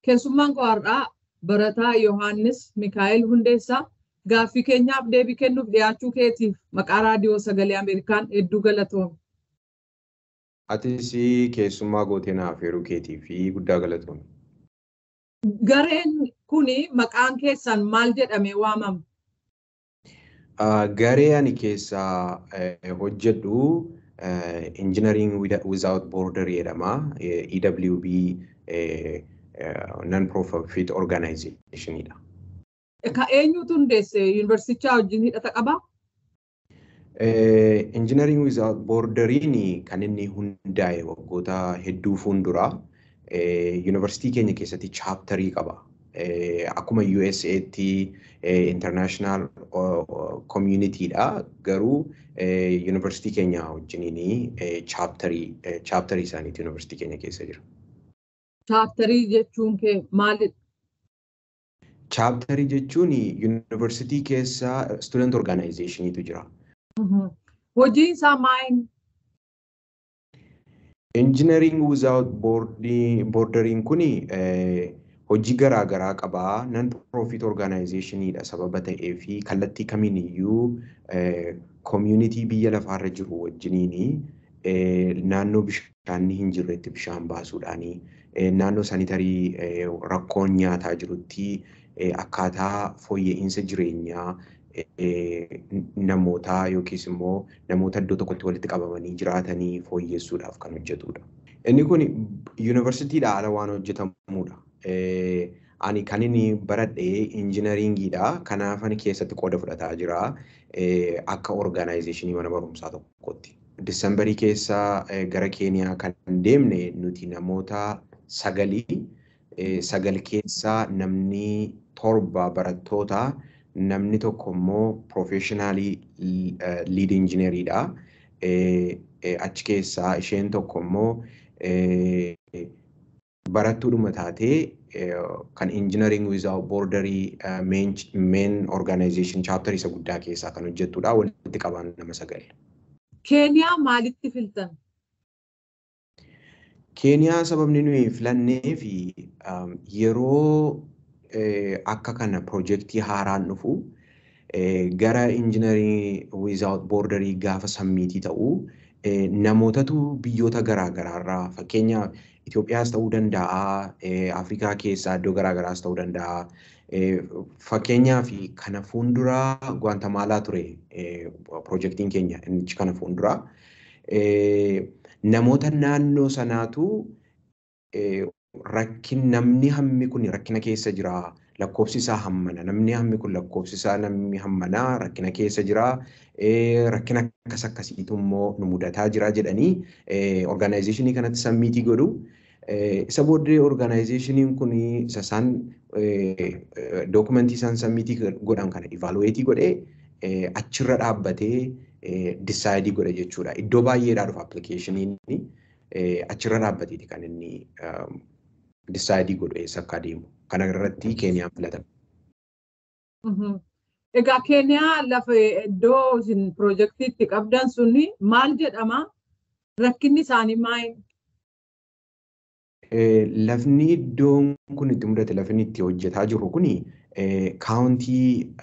Keessummaan koo har'aa barataa Yohaannis Mikaa'el Hundeessaa gaaffii keenyaaf deebii kennuuf dhiyaachuu keetiif maqaa raadiyoo sagalee Ameerikaan hedduu galatoomne. Atis keessummaa gootee naaf heeruu keetii fi guddaa galatoomne. Gareen kuni maqaan keessan maal jedhamee waamama? Garee ani keessa hojjedhu Engineering Without Border jedhama. EWB non-profit organization dha. Ka eenyutu hundeesse yuunivarsiitichaa wajjin hidhata qabaa? Engineering Without Borderiin kan inni hundaa'e waggoota hedduu fuuldura yuunivarsiitii keenya keessatti chaaptarii qaba. Akkuma USA'tti international community dha garuu yuunivarsiitii keenya wajjiniin chaaptarii isaaniiti yuunivarsiitii keenya keessa jira. Chaaptarii jechuun kee maalidha? Chaaptarii jechuun yuunivarsiitii keessa student organization'itu jira. Hojiin isaa maal? Engineering Without Borderiin kuni hojii garaa garaa qaba. Non-profit organization'idha sababa ta'ee fi kallattii kamiin iyyuu community biyya lafaarra jiru wajjiniin naannoo bishaanni hin jirretti bishaan baasuudhaani naannoo sanitarii rakkoon nyaataa jirutti akkaataa fooyya'insa jireenyaa namootaa yookiis immoo namoota iddoo tokkotti walitti qabamanii jiraatanii fooyyessuudhaaf kan hojjetudha. Inni kun yuunivarsiitiidhaa ala waan hojjetamudha. Ani kan inni baradhe injiinaringiidha. Kanaaf ani keessatti qooda fudhataa jira akka organizationii mana barumsaa tokkotti. Disembarii keessa gara Keeniyaa kan deemne nuti namoota sagal keessaa namni 7 barattoota namni tokko immoo professionally lead engineeridha. Achi keessaa isheen tokko immoo barattuudhuma taatee kan Engineering Without Borderii main organization chapter isa guddaa keessaa kan hojjettudha. Walitti qabaan nama 9. Keeniyaa maalitti filtan? Keeniyaa sababni nuyi filannee fi yeroo akka kana projektii haaraan dhufu gara Engineering Without Borderii gaafa sammiitii ta'u namootatu biyyoota garaa garaarraa fakkeenyaaf Itoophiyaas ta'uu danda'a, Afrikaa keessaa iddoo garaa garaas ta'uu danda'a. Fakkeenyaaf kana fuulduraa Guantamalaa ture projektiin keenya inni kana fuulduraa. Namoota naannoo sanaatu namni hammi kun rakkina keessa jira. Lakkoofsi isaa hammana. Namni hammi kun lakkoofsi isaa namni hammana rakkina keessa jira. Rakkina akkas akkasiitu immoo nu mudataa jira jedhanii organizationii kanatti sammiitii godhu. Isa booddee organizationiin kun isa isaan dookumentii isaan sammiitii godhan kana evalueetii godhee achirra dhaabbatee decide godha jechuudha. Iddoo baay'eedhaa dhufa appilikeeshiniin achirra dhaabbateeti kan inni decide godhu eessa akka adeemu. Kana irratti Keeniyaan filatame. Egaa Keeniyaa lafa iddoo isin projektiitti qabdan suni maal jedhama? Rakkinni isaanii maal? Lafni iddoon kun itti mudate lafni itti hojjetaa jiru kuni kaawuntii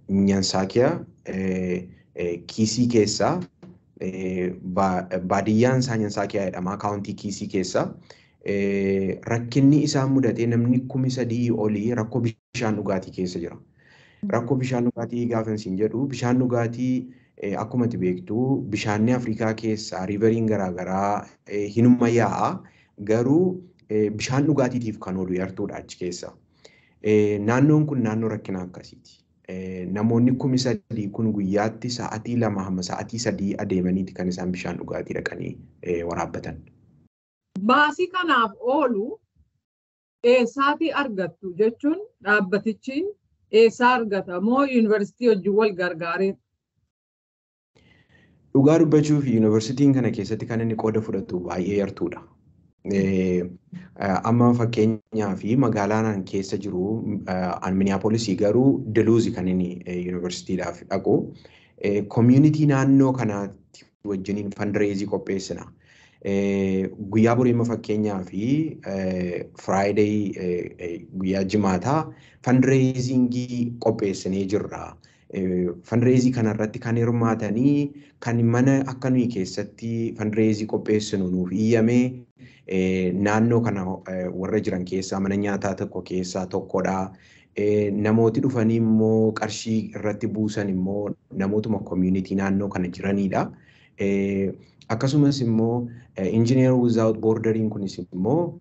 Nyansaakiyaa Kiisii keessaa baadiyyaan isaa Nyansaakiyaa jedhama kaawuntii Kiisii keessaa. Rakkinni isaan mudatee namni 3,000 olii rakkoo bishaan dhugaatii keessa jira. Rakkoo bishaan dhugaatii gaafa isin jedhu bishaan dhugaatii akkuma itti beektu bishaanni Afrikaa keessaa riiveriin garaagaraa hinuma yaa'a garuu bishaan dhugaatiitiif kan oolu yartuudha achi keessa. Naannoon kun naannoo rakkina akkasiiti. Namoonni 3,000 kun guyyaatti sa'aatii 2 hamma sa'aatii 3 adeemaniiti kan isaan bishaan dhugaatii dhaqanii waraabbatan. Baasii kanaaf oolu eessaatii argattu jechuun dhaabbatichi eessaa argata moo yuunivarsiitii wajjin wal gargaaree? Dhugaa dubbachuuf yuunivarsiitiin kana keessatti kan inni qooda fudhatu baay'ee yartuudha. Amma fakkeenyaaf magaalaan keessa jiru Minneapolis garuu Deluuzi kan inni yuunivarsiitiidhaaf dhaqu. Community naannoo kanaatti wajjiniin fundraising qopheessina. Guyyaa borii immoo fakkeenyaa fi Friday guyyaa jimaataa fundraisingii qopheessinee jirra. Fundraising kanarratti kan hirmaatanii kan mana akka nuyi keessatti fundraising qopheessinu nuuf iyyame naannoo kana warra jiran keessaa mana nyaataa tokko keessaa tokkodha. Namooti dhufanii immoo qarshii irratti buusan immoo namootuma community naannoo kana jiranidha. Akkasumas immoo Engineer Without Bordering kunis immoo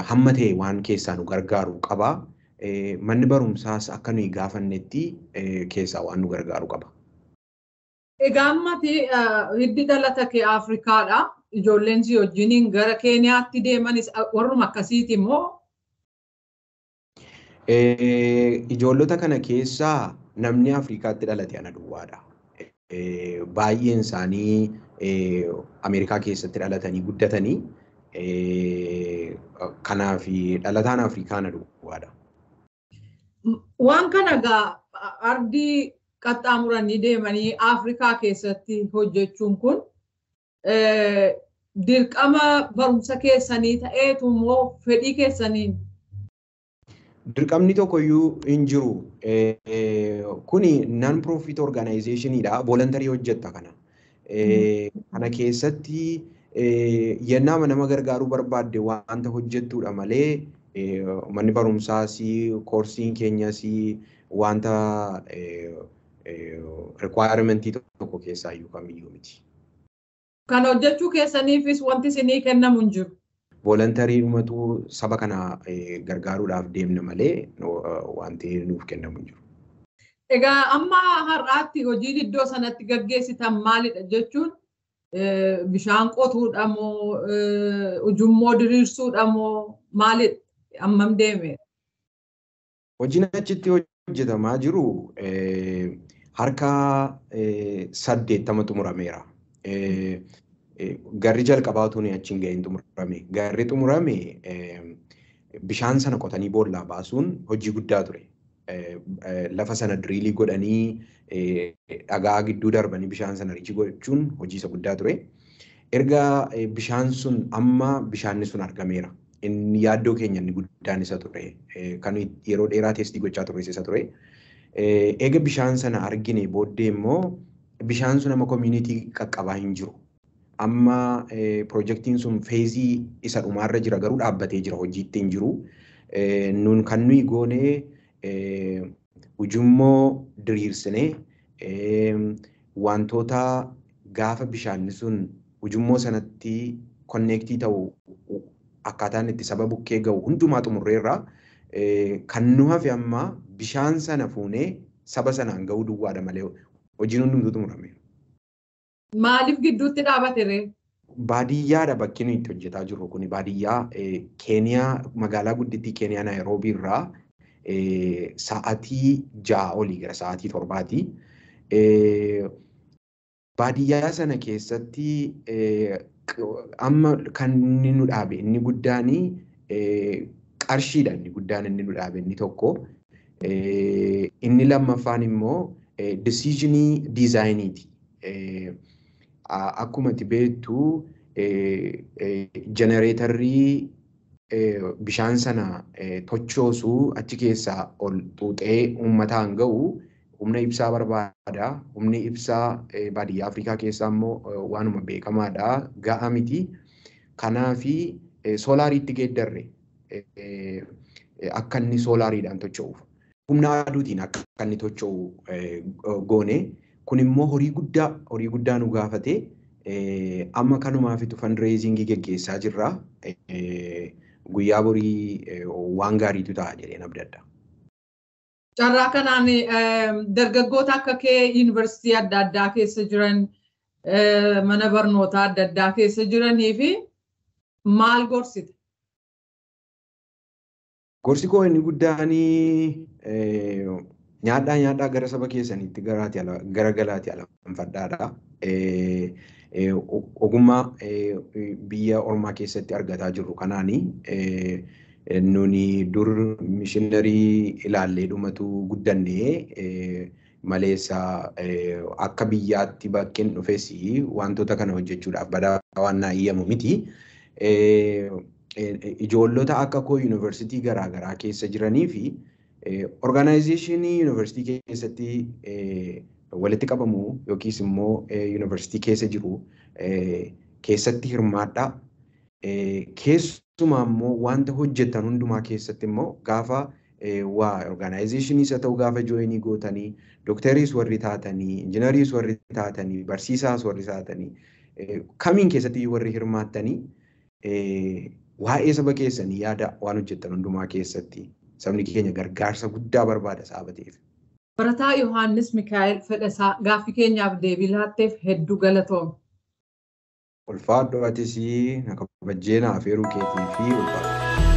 hamma ta'e waan keessaa nu gargaaru qaba. Manni barumsaas akka nuyi gaafannetti keessaa waan nu gargaaru qaba. Egaa ammati hiddi dhalata kee Afrikaadha. Ijoolleen si wajjiniin gara Keeniyaatti deemanis warruma akkasiiti immoo? Ijoollota kana keessaa namni Afrikaatti dhalate ana duwwaadha. Baay'een isaanii Ameerikaa keessatti dhalatanii guddatanii kanaaf dhalataan Afrikaa ana duwwaadha. Waan kana gaa ardii qaxxaamuranii deemanii Afrikaa keessatti hojjechuun kun dirqama barumsa keessanii ta'eetu immoo fedhii keessaniin? Dirqamni tokkoyyuu hin jiru. Kuni non-profit organizationidha. Voluntarii hojjetta kana. Kana keessatti yennaa nama gargaaruu barbaadde waanta hojjettudha malee manni barumsaas koorsiin keenyas wanta requirement tokko keessaa iyyuu kamiyyuu miti. Kan hojjechuu keessaniifis wanti isinii kennamu hin jiru. Voluntarii dhumatu saba kana gargaaruudhaaf deemna malee wanti nuuf kennamu hin jiru. Egaa amma har'aatti hojiin iddoo sanatti gaggeessitan maalidha jechuun bishaan qotuudha moo ujummoo diriirsuudha moo maalidha? Ammam deeme? Hojiin achitti hojjetamaa jiru harka 80 xumurameera. Garri jalqabaatuun achiin ga'een xumurame. Garri xumurame bishaan sana qotanii boollaa baasuun hojii guddaa ture. Lafa sana diriilii godhanii dhagaa gidduu darbanii bishaan sana riichii gochuun hojii isa guddaa ture. Erga bishaan sun amma bishaanni sun argameera. Inni yaaddoo keenya inni guddaan isa ture. Kan yeroo dheeraa teestii gochaa turre isa ture. Eega bishaan sana argine booddee immoo bishaan sun amma community qaqqabaa hin jiru. Amma projektiin sun feezii isa dhumaarra jira garuu dhaabbatee jira hojiitti hin jiru. Nun kan nuyi goone ujummoo diriirsine wantoota gaafa bishaanni sun ujummoo sanatti konneektii ta'u akkaataan itti saba bukkee ga'u hundumaa xumurreerra kan nu hafe amma bishaan sana fuunee saba sanaan ga'uu duwwaadha malee hojiin hundumtuu xumurame. Maaliif gidduutti dhaabate ree? Baadiyyaadha bakki nuyi itti hojjetaa jirru kuni baadiyyaa Keeniyaa magaalaa guddittii Keeniyaa Naayiroobii irraa sa'aatii 6 olii gara sa'aatii 7. Baadiyyaa sana keessatti amma kan inni nu dhaabe inni guddaan qarshiidha inni guddaan inni nu dhaabe inni tokko. Inni lammaffaan immoo decisionii diizaayiniiti. Akkuma itti beektu jenereetarrii bishaan sana tochoosu achi keessaa ol xuuxee uummataan ga'u humna ibsaa barbaada. Humni ibsaa baadiyyaa Afrikaa keessaa immoo waanuma beekamaadha. Ga'a miti. Kanaafi soolaariitti geeddarre akka inni soolaariidhaan tocho'uuf. Humna aduutiin akka inni tocho'u goone. Kun immoo horii guddaa nu gaafate. Amma kanumaafitu fundraisingii geggeessaa jirra. Guyyaa borii waan gaariitu ta'a jedheen abdadha. Carraa kanaan dargaggoota akka kee yuunivarsiitii adda addaa keessa jiran mana barnootaa adda addaa keessa jiranii fi maal gorsite? Gorsi koo inni guddaan nyaadhaa gara saba keessaniitti gara galaatti alanfadhaadha. Ogummaa biyya ormaa keessatti argataa jirru kanaani nuni dur mishiinarii ilaallee dhumatu guddannee maleessa akka biyyaatti bakkeen dhufes wantoota kana hojjechuudhaaf badaa waan naayyamu miti. Ijoollota akka koo yuunivarsiitii garaagaraa keessa jiranii fi orgaanaayizeshinii yuunivarsiitii keessatti walitti qabamu yookiis immoo yuunivarsiitii keessa jiru keessatti hirmaadhaa. Keessumaa immoo wanta hojjetan hundumaa keessatti immoo gaafa waa orgaanaayizeshinii isa ta'u gaafa jooyinii gootanii doktariis warri taatanii injinariis warri taatanii barsiisaas warri taatanii kamiin keessatti warri hirmaattanii waa'ee saba keessanii yaada waan hojjetan hundumaa keessatti sabni keenya gargaarsa guddaa barbaada saba ta'eef. Barataa Yohaannis Mikaa'el Fedhasaa gaaffii keenyaaf deebii laatteef hedduu galatoome. Ulfaadhoo atis na kabajjee naaf heeruu keetii fi ulfaadhoo.